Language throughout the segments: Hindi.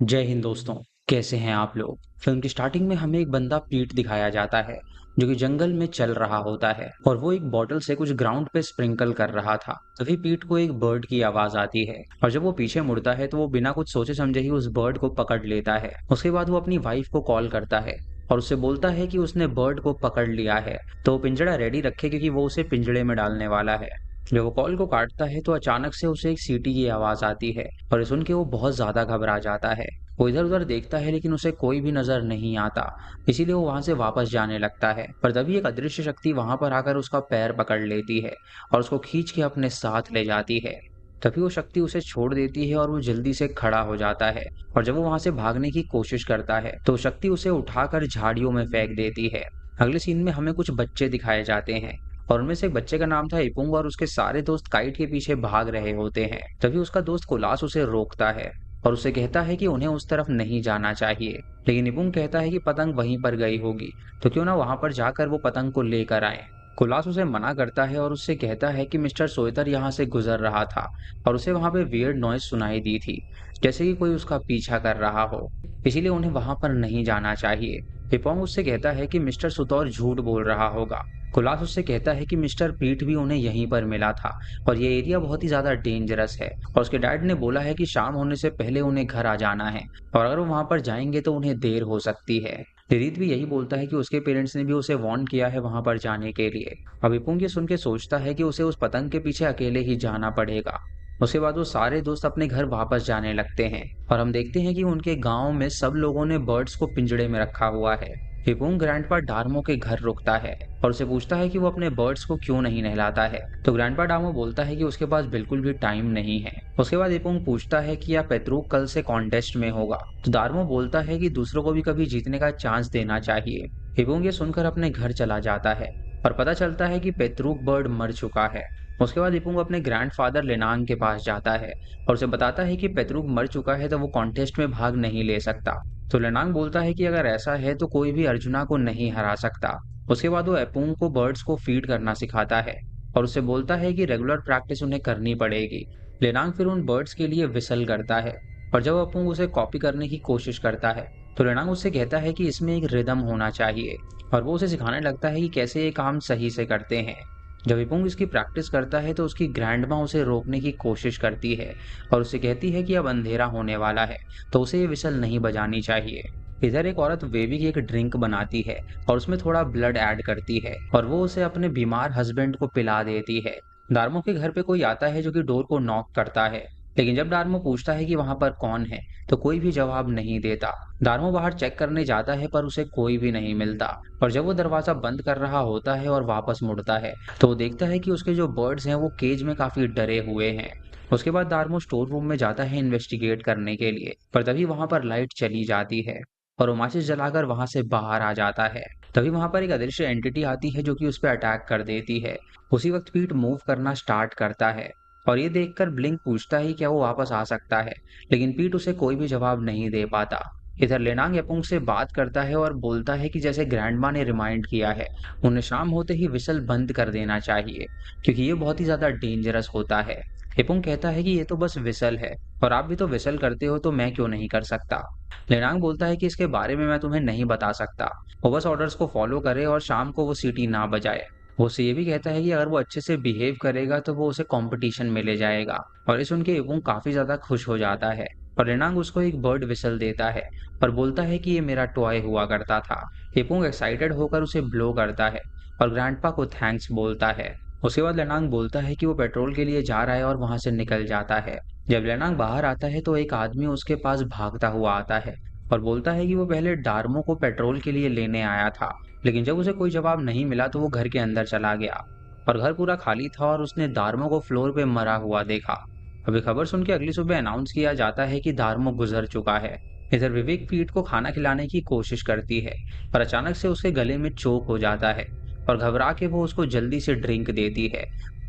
जय हिंद दोस्तों। कैसे हैं आप लोग। फिल्म की स्टार्टिंग में हमें एक बंदा पीट दिखाया जाता है जो कि जंगल में चल रहा होता है और वो एक बॉटल से कुछ ग्राउंड पे स्प्रिंकल कर रहा था। तभी पीट को एक बर्ड की आवाज आती है और जब वो पीछे मुड़ता है तो वो बिना कुछ सोचे समझे ही उस बर्ड को पकड़ लेता है। उसके बाद वो अपनी वाइफ को कॉल करता है और उससे बोलता है कि उसने बर्ड को पकड़ लिया है तो वो पिंजड़ा रेडी रखे क्योंकि वो उसे पिंजड़े में डालने वाला है। जब वो कॉल को काटता है तो अचानक से उसे एक सीटी की आवाज आती है और ये सुन के वो बहुत ज्यादा घबरा जाता है। वो इधर उधर देखता है लेकिन उसे कोई भी नजर नहीं आता, इसीलिए वो वहां से वापस जाने लगता है। पर तभी एक अदृश्य शक्ति वहां पर आकर उसका पैर पकड़ लेती है और उसको खींच के अपने साथ ले जाती है। तभी वो शक्ति उसे छोड़ देती है और वो जल्दी से खड़ा हो जाता है और जब वो वहां से भागने की कोशिश करता है तो शक्ति उसे उठाकर झाड़ियों में फेंक देती है। अगले सीन में हमें कुछ बच्चे दिखाए जाते हैं और उनमें से एक बच्चे का नाम था इपुंग और उसके सारे दोस्त काइट के पीछे भाग रहे होते हैं। तभी उसका दोस्त कुलास उसे रोकता है और उसे कहता है कि उन्हें उस तरफ नहीं जाना चाहिए। लेकिन निपुंग कहता है कि पतंग वहीं पर गई होगी तो क्यों ना वहां पर जाकर वो पतंग को लेकर आए। कुलास उसे मना करता है और उससे कहता है कि मिस्टर सोएतर यहाँ से गुजर रहा था और उसे वहां पे वियर्ड नॉइज सुनाई दी थी, जैसे कि कोई उसका पीछा कर रहा हो, इसीलिए उन्हें वहां पर नहीं जाना चाहिए। हिपोंग उससे कहता है कि मिस्टर सुतौर झूठ बोल रहा होगा। कुलास उससे कहता है कि मिस्टर पीट भी उन्हें यहीं पर मिला था और ये एरिया बहुत ही ज्यादा डेंजरस है और उसके डैड ने बोला है कि शाम होने से पहले उन्हें घर आ जाना है और अगर वो वहां पर जाएंगे तो उन्हें देर हो सकती है। रिरीत भी यही बोलता है कि उसके पेरेंट्स ने भी उसे वार्न किया है वहां पर जाने के लिए। अब विपुंग ये सुन के सोचता है कि उसे उस पतंग के पीछे अकेले ही जाना पड़ेगा। उसके बाद वो सारे दोस्त अपने घर वापस जाने लगते हैं और हम देखते हैं कि उनके गांव में सब लोगों ने बर्ड्स को पिंजड़े में रखा हुआ है। हिपुंग ग्रैंडपा डार्मो के घर रुकता है और उसे पूछता है कि वो अपने बर्ड्स को क्यों नहीं नहलाता है तो ग्रैंडपा डार्मो बोलता है कि उसके पास बिल्कुल भी टाइम नहीं है। उसके बाद हिपुंग पूछता है कि या पेत्रुक कल से कॉन्टेस्ट में होगा तो डार्मो बोलता है कि दूसरों को भी कभी जीतने का चांस देना चाहिए। हिपुंग ये सुनकर अपने घर चला जाता है और पता चलता है कि पेत्रुक बर्ड मर चुका है। उसके बाद हिपुंग अपने ग्रैंडफादर लेनांग के पास जाता है और उसे बताता है कि पेत्रुक मर चुका है तो वो कॉन्टेस्ट में भाग नहीं ले सकता। तो लेनांग बोलता है कि अगर ऐसा है तो कोई भी अर्जुना को नहीं हरा सकता। उसके बाद वो एपुंग को बर्ड्स को फीड करना सिखाता है और उसे बोलता है कि रेगुलर प्रैक्टिस उन्हें करनी पड़ेगी। लेनांग फिर उन बर्ड्स के लिए विसल करता है और जब एपुंग उसे कॉपी करने की कोशिश करता है तो लेनांग उससे कहता है कि इसमें एक रिदम होना चाहिए और वो उसे सिखाने लगता है कि कैसे ये काम सही से करते हैं। जब इपुंग इसकी प्रैक्टिस करता है तो उसकी ग्रैंडमा उसे रोकने की कोशिश करती है और उसे कहती है कि अब अंधेरा होने वाला है तो उसे ये विसल नहीं बजानी चाहिए। इधर एक औरत वेवी की एक ड्रिंक बनाती है और उसमें थोड़ा ब्लड ऐड करती है और वो उसे अपने बीमार हस्बैंड को पिला देती है। डार्मो के घर पे कोई आता है जो कि डोर को नॉक करता है, लेकिन जब डार्मो पूछता है कि वहां पर कौन है तो कोई भी जवाब नहीं देता। डार्मो बाहर चेक करने जाता है पर उसे कोई भी नहीं मिलता और जब वो दरवाजा बंद कर रहा होता है और वापस मुड़ता है तो वो देखता है कि उसके जो बर्ड्स हैं वो केज में काफी डरे हुए हैं। उसके बाद डार्मो स्टोर रूम में जाता है इन्वेस्टिगेट करने के लिए, पर तभी वहां पर लाइट चली जाती है और वो माचिस जलाकर वहां से बाहर आ जाता है। तभी वहां पर एक अदृश्य एंटिटी आती है जो कि उस पर अटैक कर देती है। उसी वक्त पीट मूव करना स्टार्ट करता है और ये देखकर ब्लिंक पूछता है क्या वो वापस आ सकता है, लेकिन पीट उसे कोई भी जवाब नहीं दे पाता। इधर लेनांग एपुंग से बात करता है और बोलता है कि जैसे ग्रैंडमा ने रिमाइंड किया है उन्हें शाम होते ही विसल बंद कर देना चाहिए क्योंकि ये बहुत ही ज्यादा डेंजरस होता है। एपुंग कहता है कि ये तो बस विसल है और आप भी तो विसल करते हो तो मैं क्यों नहीं कर सकता। लेनांग बोलता है कि इसके बारे में मैं तुम्हें नहीं बता सकता, वो बस ऑर्डर्स को फॉलो करे और शाम को वो सीटी ना बजाए। वो उसे ये भी कहता है कि अगर वो अच्छे से बिहेव करेगा तो वो उसे कंपटीशन में ले जाएगा और इस सुन के एपुंग काफी ज्यादा खुश हो जाता है और रेनांग उसको एक बर्ड विसल देता है और बोलता है कि ये मेरा टॉय हुआ करता था। एपुंग एक्साइटेड होकर उसे ब्लो करता है और ग्रैंडपा को थैंक्स बोलता है। उसके बाद लेनांग बोलता है कि वो पेट्रोल के लिए जा रहा है और वहां से निकल जाता है। जब लेनांग बाहर आता है तो एक आदमी उसके पास भागता हुआ आता है और बोलता है कि वो पहले डार्मो को पेट्रोल के लिए लेने आया था, लेकिन जब उसे कोई जवाब नहीं मिला तो वो घर के अंदर चला गया और घर पूरा खाली था और उसने दार्मो को फ्लोर पे मरा हुआ देखा। अभी खबर सुन के अगली सुबह अनाउंस किया जाता है कि दार्मो गुजर चुका है। इधर विवेक पीट को खाना खिलाने की कोशिश करती है पर अचानक से उसके गले में चोक हो जाता है और घबरा के वो उसको जल्दी से ड्रिंक देती है,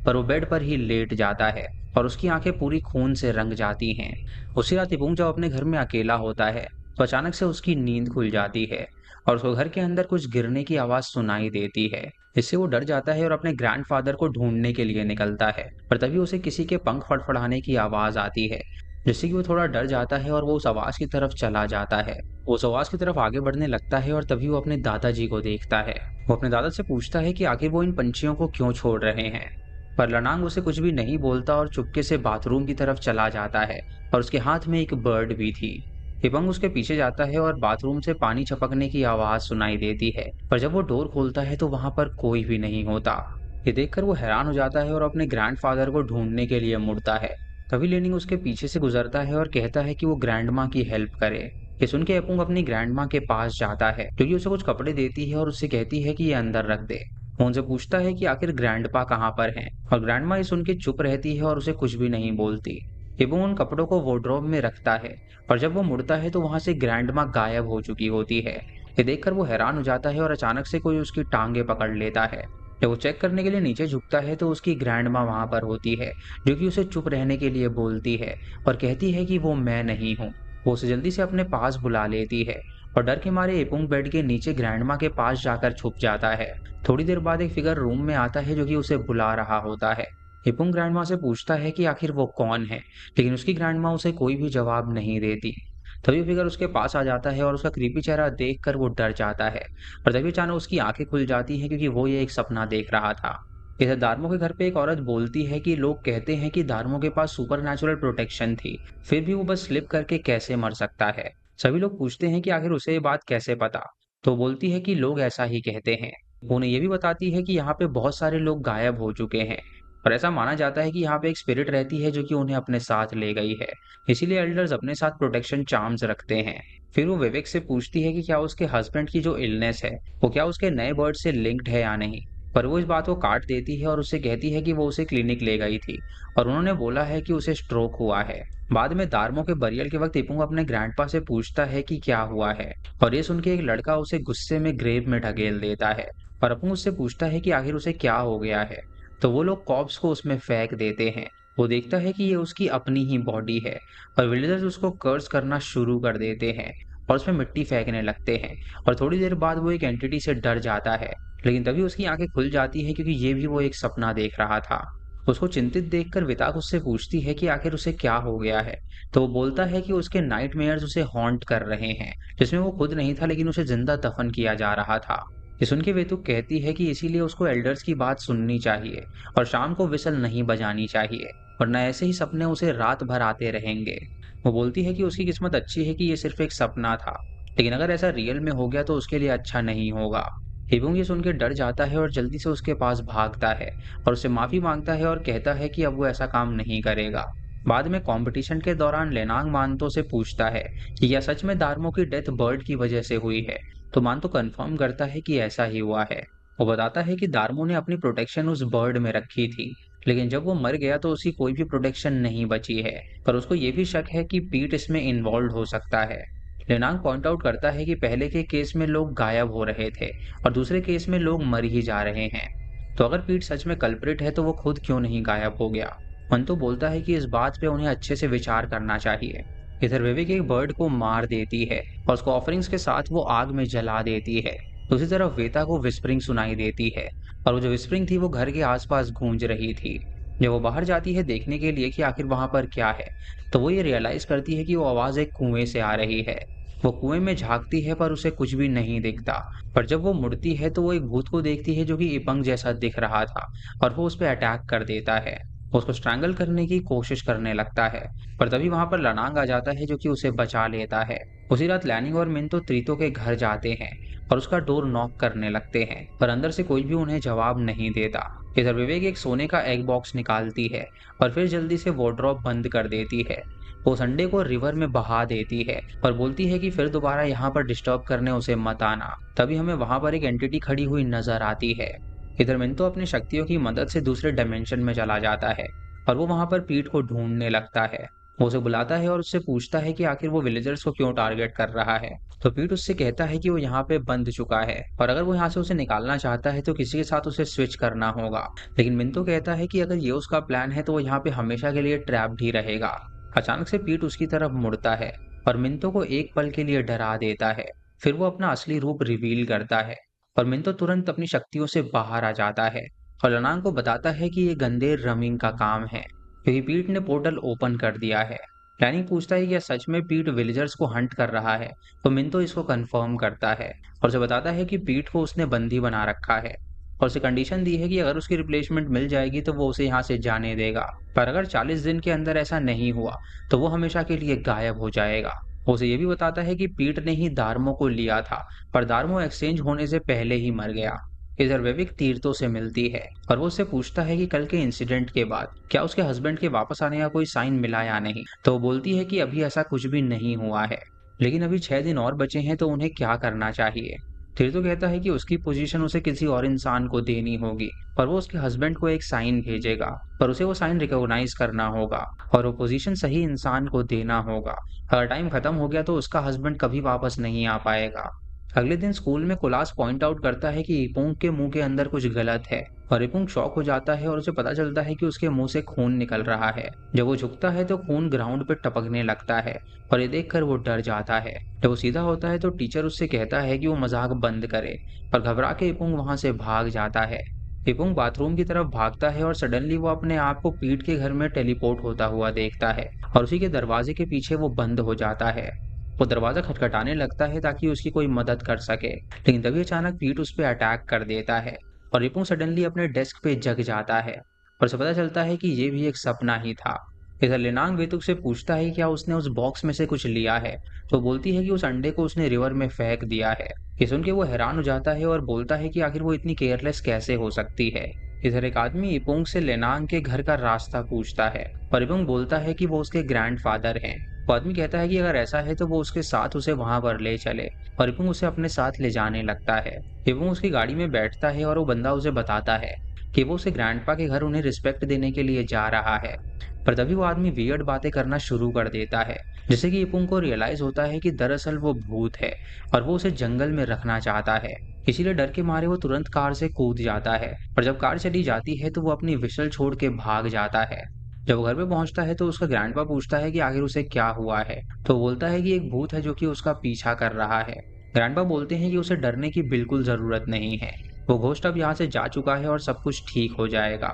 पर वो बेड पर ही लेट जाता है और उसकी आंखें पूरी खून से रंग जाती हैं। उसी रात इपुंग जब अपने घर में अकेला होता है तो अचानक से उसकी नींद खुल जाती है और उसको घर के अंदर कुछ गिरने की आवाज सुनाई देती है। इससे वो डर जाता है और अपने ग्रैंडफादर को ढूंढने के लिए निकलता है, पर तभी उसे किसी के पंख फड़फड़ाने की आवाज आती है। जिससे कि वो थोड़ा डर जाता है और वो उस आवाज की तरफ चला जाता है। वो उस आवाज की तरफ आगे बढ़ने लगता है और तभी वो अपने दादाजी को देखता है। वो अपने दादा से पूछता है कि आखिर वो इन पंछियों को क्यों छोड़ रहे हैं। पर लनांग उसे कुछ भी नहीं बोलता और चुपके से बाथरूम की तरफ चला जाता है और उसके हाथ में एक बर्ड भी थी। हिपंग उसके पीछे जाता है और बाथरूम से पानी छपकने की आवाज सुनाई देती है, पर जब वो डोर खोलता है तो वहां पर कोई भी नहीं होता। ये देखकर वो हैरान हो जाता है और अपने ग्रैंडफादर को ढूंढने के लिए मुड़ता है। तभी लेनिंग उसके पीछे से गुजरता है और कहता है कि वो ग्रैंडमा की हेल्प करे। ये सुन के एपुंग अपनी ग्रैंडमा के पास जाता है, क्योंकि उसे कुछ कपड़े देती है और उससे कहती है कि ये अंदर रख दे। वो उनसे पूछता है कि आखिर ग्रैंडपा कहाँ पर हैं, और ग्रैंडमा ये सुन के चुप रहती है और उसे कुछ भी नहीं बोलती। एपुंग उन कपड़ों को वार्डरोब में रखता है, और जब वो मुड़ता है तो वहां से ग्रैंडमा गायब हो चुकी होती है। ये देखकर वो हैरान हो जाता है और अचानक से कोई उसकी टांगे पकड़ लेता है। जब वो चेक करने के लिए नीचे झुकता है तो उसकी ग्रैंडमा वहां पर होती है, जो कि उसे चुप रहने के लिए बोलती है और कहती है कि वो मैं नहीं हूँ। वो उसे जल्दी से अपने पास बुला लेती है और डर के मारे एपुंग बेड के नीचे ग्रैंडमा के पास जाकर छुप जाता है। थोड़ी देर बाद एक फिगर रूम में आता है जो कि उसे बुला रहा होता है। एपुंग ग्रैंडमा से पूछता है कि आखिर वो कौन है, लेकिन उसकी ग्रैंडमा उसे कोई भी जवाब नहीं देती। तभी फिगर उसके पास आ जाता है और उसका क्रीपी चेहरा देखकर वो डर जाता है। और तभी अचानक उसकी आंखें खुल जाती हैं, क्योंकि वो ये एक सपना देख रहा था। इधर दार्मो के घर पे एक औरत बोलती है कि लोग कहते हैं कि दार्मो के पास सुपर प्रोटेक्शन थी, फिर भी वो बस स्लिप करके कैसे मर सकता है। सभी लोग पूछते हैं कि आखिर उसे ये बात कैसे पता। तो बोलती है कि लोग ऐसा ही कहते हैं। वो उन्हें ये भी बताती है कि यहाँ पे बहुत सारे लोग गायब हो चुके हैं, और ऐसा माना जाता है कि यहाँ पे एक स्पिरिट रहती है जो कि उन्हें अपने साथ ले गई है। इसीलिए एल्डर्स अपने साथ प्रोटेक्शन चार्म्स रखते हैं। फिर वो विवेक से पूछती है कि क्या उसके हस्बैंड की जो इलनेस है वो क्या उसके नए बर्ड से लिंक्ड है या नहीं। पर वो इस बात को काट देती है और उससे कहती है कि वो उसे क्लिनिक ले गई थी और उन्होंने बोला है कि उसे स्ट्रोक हुआ है। बाद में दार्मो के बरियल के वक्त इपुंग अपने ग्रैंडपा से पूछता है कि क्या हुआ है, और ये सुन के एक लड़का उसे गुस्से में ग्रेव में ढकेल देता है। और अपुंग उससे पूछता है कि आखिर उसे क्या हो गया है। तो वो लोग कॉप्स को उसमें फेंक देते हैं। वो देखता है कि ये उसकी अपनी ही बॉडी है, और विलेजर्स उसको कर्स करना शुरू कर देते हैं और उसमें मिट्टी फेंकने लगते हैं। और थोड़ी देर बाद वो एक एंटिटी से डर जाता है, लेकिन तभी उसकी आंखें खुल जाती है, क्योंकि ये भी वो एक सपना देख रहा था। उसको चिंतित देखकर विताक उससे पूछती है कि आखिर उसे क्या हो गया है। तो वो बोलता है कि उसके नाइटमेयर्स उसे हॉन्ट कर रहे हैं, जिसमें वो खुद नहीं था, लेकिन उसे जिंदा दफन किया जा रहा था। ये सुन के वेतुक कहती है कि इसीलिए उसको एल्डर्स की बात सुननी चाहिए और शाम को विसल नहीं बजानी चाहिए, वरना ऐसे ही सपने उसे रात भर आते रहेंगे। वो बोलती है कि उसकी किस्मत अच्छी है कि ये सिर्फ एक सपना था, लेकिन अगर ऐसा रियल में हो गया तो उसके लिए अच्छा नहीं होगा। हिबुंग ये सुन के डर जाता है और जल्दी से उसके पास भागता है और उससे माफी मांगता है और कहता है कि अब वो ऐसा काम नहीं करेगा। बाद में कंपटीशन के दौरान लेनांग मानतो से पूछता है कि क्या सच में दार्मो की डेथ बर्ड की वजह से हुई है। तो मानतो कंफर्म करता है कि ऐसा ही हुआ है। वो बताता है कि दार्मो ने अपनी प्रोटेक्शन उस बर्ड में रखी थी, लेकिन जब वो मर गया तो उसकी कोई भी प्रोटेक्शन नहीं बची है। पर उसको ये भी शक है कि पीट इसमें इन्वॉल्व हो सकता है। लेनांग पॉइंट आउट करता है कि पहले के केस में लोग गायब हो रहे थे और दूसरे केस में लोग मर ही जा रहे हैं। तो अगर पीट सच में कल्प्रिट है तो वो खुद क्यों नहीं गायब हो गया। मंतो बोलता है कि इस बात पे उन्हें अच्छे से विचार करना चाहिए। इधर विवेक एक बर्ड को मार देती है और उसको ऑफरिंग्स के साथ वो आग में जला देती है। दूसरी तरफ वेता को विस्परिंग सुनाई देती है, और वो जो विस्परिंग थी वो घर के आसपास गूंज रही थी। जब वो बाहर जाती है देखने के लिए कि आखिर वहां पर क्या है, तो वो ये रियलाइज करती है कि वो आवाज एक कुएं से आ रही है। वो कुएं में झांकती है पर उसे कुछ भी नहीं दिखता। पर जब वो मुड़ती है तो वो एक भूत को देखती है जो कि इपंग जैसा दिख रहा था, और वो उस पर अटैक कर देता है। वो उसको स्ट्रैंगल करने की कोशिश करने लगता है, पर तभी वहां पर लनांग आ जाता है जो कि उसे बचा लेता है। उसी रात लैनिंग और मिंतो त्रितो के घर जाते हैं और उसका डोर नॉक करने लगते हैं, पर अंदर से कोई भी उन्हें जवाब नहीं देता। इधर विवेक एक सोने का एग बॉक्स निकालती है और फिर जल्दी से वार्डरोब बंद कर देती है। वो संडे को रिवर में बहा देती है और बोलती है कि फिर दोबारा यहाँ पर डिस्टर्ब करने उसे मत आना। तभी हमें वहां पर एक एंटिटी खड़ी हुई नजर आती है। इधर मिंतो अपनी शक्तियों की मदद से दूसरे डायमेंशन में चला जाता है और वो वहां पर पीट को ढूंढने लगता है। वो उसे बुलाता है और उससे पूछता है कि आखिर वो विलेजर्स को क्यों टारगेट कर रहा है। तो पीट उससे कहता है कि वो यहाँ पे बंद चुका है और अगर वो यहाँ से उसे निकालना चाहता है तो किसी के साथ उसे स्विच करना होगा। लेकिन मिंतो कहता है कि अगर ये उसका प्लान है तो वो यहाँ पे हमेशा के लिए ट्रैप्ड ही रहेगा। अचानक से पीट उसकी तरफ मुड़ता है और मिंतो को एक पल के लिए डरा देता है। फिर वो अपना असली रूप रिवील करता है और मिंतो तुरंत अपनी शक्तियों से बाहर आ जाता है और लनांग को बताता है कि ये गंदेर रमीन का काम है, क्योंकि पीट ने पोर्टल ओपन कर दिया है। लैनिंग पूछता है कि क्या सच में पीट विलेजर्स को हंट कर रहा है, तो मिंतो इसको कंफर्म करता है और उसे बताता है कि पीट को उसने बंदी बना रखा है और उसे कंडीशन दी है कि अगर उसकी रिप्लेसमेंट मिल जाएगी तो वो उसे यहाँ से जाने देगा, पर अगर 40 दिन के अंदर ऐसा नहीं हुआ तो वो हमेशा के लिए गायब हो जाएगा। वो उसे ये भी बताता है कि पीट ने ही दार्मो को लिया था, पर दार्मो एक्सचेंज होने से पहले ही मर गया। इधर वेविक तीर्थों से मिलती है और वो उससे पूछता है कि कल के इंसिडेंट के बाद क्या उसके हस्बैंड के वापस आने का कोई साइन मिला या नहीं, तो वो बोलती है कि अभी ऐसा कुछ भी नहीं हुआ है, लेकिन अभी 6 दिन और बचे हैं तो उन्हें क्या करना चाहिए। तीर्थो कहता है कि उसकी पोजीशन उसे किसी और इंसान को देनी होगी, पर वो उसके हस्बैंड को एक साइन भेजेगा, पर उसे वो साइन रिकॉग्नाइज करना होगा और वो पोजीशन सही इंसान को देना होगा। अगर टाइम खत्म हो गया तो उसका हस्बैंड कभी वापस नहीं आ पाएगा। अगले दिन स्कूल में कुलास पॉइंट आउट करता है कि इपोंग के मुंह के अंदर कुछ गलत है और इपोंग शॉक हो जाता है और उसे पता चलता है कि उसके मुंह से खून निकल रहा है। जब वो झुकता है तो खून ग्राउंड पे टपकने लगता है और ये देखकर वो डर जाता है। जब वो सीधा होता है तो टीचर उससे कहता है कि वो मजाक बंद करे और घबरा के इपोंग वहां से भाग जाता है। इपोंग बाथरूम की तरफ भागता है और सडनली वो अपने आप को पीट के घर में टेलीपोर्ट होता हुआ देखता है और उसी के दरवाजे के पीछे वो बंद हो जाता है। वो दरवाजा खटखटाने लगता है ताकि उसकी कोई मदद कर सके, लेकिन तभी अचानक पीट उस पर अटैक कर देता है और रिपुंग सडनली अपने डेस्क पे जग जाता है और उसे पता चलता है कि ये भी एक सपना ही था। इधर लिनांग वेतुक से पूछता है क्या उसने उस बॉक्स में से कुछ लिया है, तो बोलती है कि उस अंडे को उसने रिवर में फेंक दिया है। ये सुन के वो हैरान हो जाता है और बोलता है कि आखिर वो इतनी केयरलेस कैसे हो सकती है। इधर एक आदमी इपोंग से लेनांग के घर का रास्ता पूछता है और इपोंग बोलता है कि वो उसके ग्रैंडफादर हैं। वो आदमी कहता है कि अगर ऐसा है तो वो उसके साथ उसे वहां पर ले चले और इपुंग उसे अपने साथ ले जाने लगता है। इपुंग उसकी गाड़ी में बैठता है और वो बंदा उसे बताता है कि वो उसे ग्रैंडपा के घर उन्हें रिस्पेक्ट देने के लिए जा रहा है, पर तभी वो आदमी वियर्ड बातें करना शुरू कर देता है, जिससे कि इपुंग को रियलाइज होता है कि दरअसल वो भूत है और वो उसे जंगल में रखना चाहता है। इसीलिए डर के मारे वो तुरंत कार से कूद जाता है, पर जब कार चली जाती है तो वो अपनी विशल छोड़ के भाग जाता है। जब वो घर पे पहुंचता है तो उसका ग्रैंडपा पूछता है कि आखिर उसे क्या हुआ है, तो बोलता है कि एक भूत है जो कि उसका पीछा कर रहा है। ग्रैंडपा बोलते हैं कि उसे डरने की बिल्कुल जरूरत नहीं है, वो घोस्ट अब यहाँ से जा चुका है और सब कुछ ठीक हो जाएगा।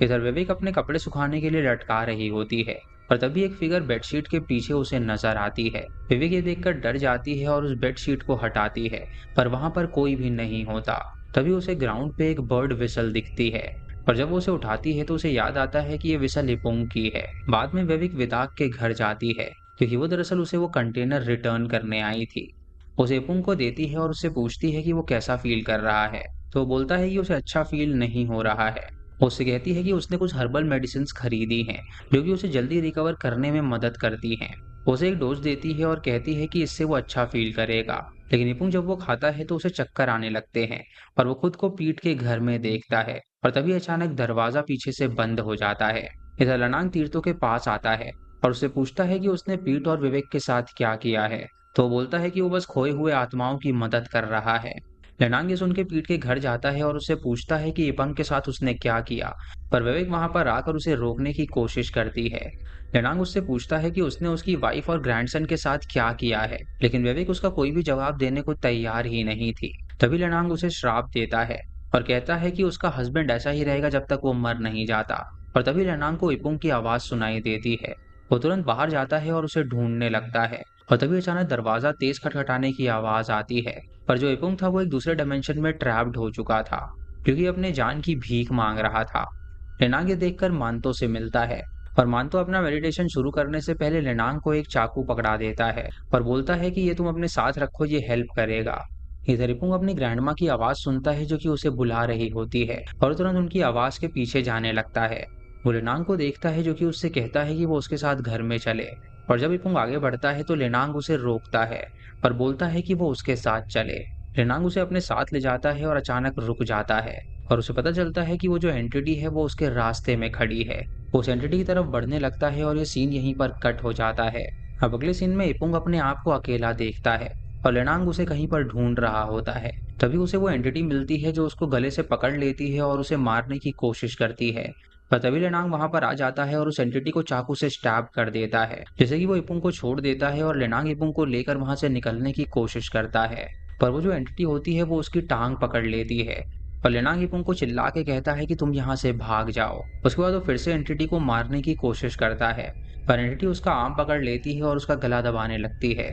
इधर विवेक अपने कपड़े सुखाने के लिए लटका रही होती है, पर तभी एक फिगर बेडशीट के पीछे उसे नजर आती है। विवेक ये देखकर डर जाती है और उस बेडशीट को हटाती है, पर वहां पर कोई भी नहीं होता। तभी उसे ग्राउंड पे एक बर्ड विसल दिखती है, पर जब वो उसे उठाती है तो उसे याद आता है कि ये विसल लिपोंग की है। बाद में वेविक विदाक के घर जाती है क्योंकि वो दरअसल उसे वो कंटेनर रिटर्न करने आई थी। उसे लिपोंग को देती है और उससे पूछती है कि वो कैसा फील कर रहा है, तो वो बोलता है कि उसे अच्छा फील नहीं हो रहा है। वो उससे कहती है कि उसने कुछ हर्बल मेडिसिन खरीदी हैं जो कि उसे जल्दी रिकवर करने में मदद करती हैं। वो उसे एक डोज देती है और कहती है कि इससे वो अच्छा फील करेगा, लेकिन निपुंग जब वो खाता है तो उसे चक्कर आने लगते हैं और वो खुद को पीट के घर में देखता है, और तभी अचानक दरवाजा पीछे से बंद हो जाता है। इधर लनांग तीर्थों के पास आता है और उससे पूछता है कि उसने पीट और विवेक के साथ क्या किया है, तो वो बोलता है कि वो बस खोए हुए आत्माओं की मदद कर रहा है। लनांग ये सुन के पीट के घर जाता है और उससे पूछता है कि इपंग के साथ उसने क्या किया, पर विवेक वहां पर आकर उसे रोकने की कोशिश करती है। लनांग उससे पूछता है कि उसने उसकी वाइफ और ग्रैंडसन के साथ क्या किया है, लेकिन विवेक उसका कोई भी जवाब देने को तैयार ही नहीं थी। तभी लनांग उसे श्राप देता है और कहता है कि उसका हस्बैंड ऐसा ही रहेगा जब तक वो मर नहीं जाता। और तभी लनांग को इपुंग की आवाज सुनाई देती है। वो तुरंत बाहर जाता है और उसे ढूंढने लगता है, और तभी अचानक दरवाजा तेज खटखटाने की आवाज आती है। पर जो इपुंग था वो एक दूसरे डायमेंशन में ट्रैप्ड हो चुका था क्योंकि अपने जान की भीख मांग रहा था। लेनांग ये देखकर मानतो से मिलता है और मानतो अपना मेडिटेशन शुरू करने से पहले लेनांग को एक चाकू पकड़ा देता है और बोलता है कि ये तुम अपने साथ रखो, ये हेल्प करेगा। इधर रिपुंग अपनी ग्रैंडमा की आवाज सुनता है जो कि उसे बुला रही होती है और तुरंत उनकी आवाज के पीछे जाने लगता है। वो लेनांग को देखता है जो कि उससे कहता है कि वो उसके साथ घर में चले, और जब रिपुंग आगे बढ़ता है तो लेनांग उसे रोकता है और बोलता है कि वो उसके साथ चले। लेनांग उसे अपने साथ ले जाता है और अचानक रुक जाता है और उसे पता चलता है कि वो जो एंटिटी है वो उसके रास्ते में खड़ी है। वो उस एंटिटी की तरफ बढ़ने लगता है और ये सीन यहीं पर कट हो जाता है। अब अगले सीन में इपुंग अपने आप को अकेला देखता है और लेनांग उसे कहीं पर ढूंढ रहा होता है। तभी उसे वो एंटिटी मिलती है जो उसको गले से पकड़ लेती है और उसे मारने की कोशिश करती है। पर तभी लेनांग वहां पर आ जाता है और उस एंटिटी को चाकू से स्टैब कर देता है, जैसे कि वो इपुंग को छोड़ देता है और लेनांग इपुंग को लेकर वहां से निकलने की कोशिश करता है। पर वो जो एंटिटी होती है वो उसकी टांग पकड़ लेती है और लेनांग इपुंग को चिल्ला के कहता है कि तुम यहाँ से भाग जाओ। उसके बाद वो फिर से एंटिटी को मारने की कोशिश करता है, पर एंटिटी उसका आर्म पकड़ लेती है और उसका गला दबाने लगती है।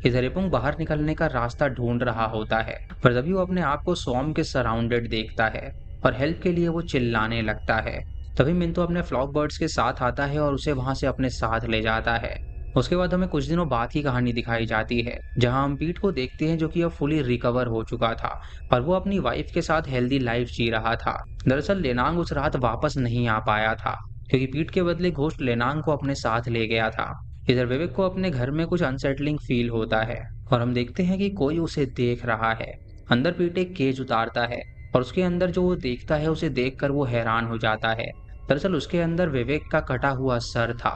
इधर इपुंग बाहर निकलने का रास्ता ढूंढ रहा होता है, पर तभी वो अपने आप को स्वॉर्म के सराउंडेड देखता है और हेल्प के लिए वो चिल्लाने लगता है। तभी मिंतो अपने फ्लॉक बर्ड्स के साथ आता है और उसे वहां से अपने साथ ले जाता है। उसके बाद हमें कुछ दिनों बाद की कहानी दिखाई जाती है, जहां हम पीट को देखते हैं जो कि अब फुली रिकवर हो चुका था और वो अपनी वाइफ के साथ हेल्दी लाइफ जी रहा था। दरअसल लेनांग उस रात वापस नहीं आ पाया था, क्योंकि पीट के बदले घोस्ट लेनांग को अपने साथ ले गया था। इधर विवेक को अपने घर में कुछ अनसेटलिंग फील होता है और हम देखते हैं कि कोई उसे देख रहा है। अंदर पीट एक केज उतारता है और उसके अंदर जो वो देखता है उसे देखकर वो हैरान हो जाता है। दरअसल उसके अंदर विवेक का कटा हुआ सर था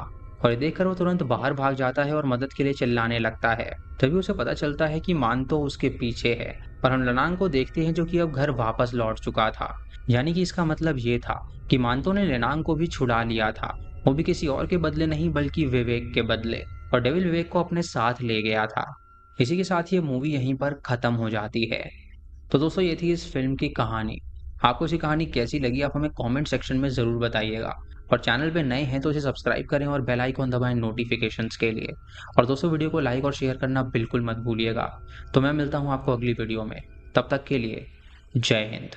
और ये देखकर वो तुरंत बाहर भाग जाता है और मदद के लिए चिल्लाने लगता है। तभी उसे पता चलता है कि मानतो उसके पीछे है और हम लेनांग को देखते हैं जो कि अब घर वापस लौट चुका था। यानी कि इसका मतलब ये था कि मानतो ने लेनांग को भी छुड़ा लिया था, वो भी किसी और के बदले नहीं बल्कि विवेक के बदले, और डेविल विवेक को अपने साथ ले गया था। इसी के साथ ये मूवी यहीं पर खत्म हो जाती है। तो दोस्तों ये थी इस फिल्म की कहानी। आपको इसी कहानी कैसी लगी आप हमें कमेंट सेक्शन में ज़रूर बताइएगा। और चैनल पे नए हैं तो इसे सब्सक्राइब करें और बेल आइकन दबाएं नोटिफिकेशंस के लिए। और दोस्तों वीडियो को लाइक और शेयर करना बिल्कुल मत भूलिएगा। तो मैं मिलता हूँ आपको अगली वीडियो में, तब तक के लिए जय हिंद।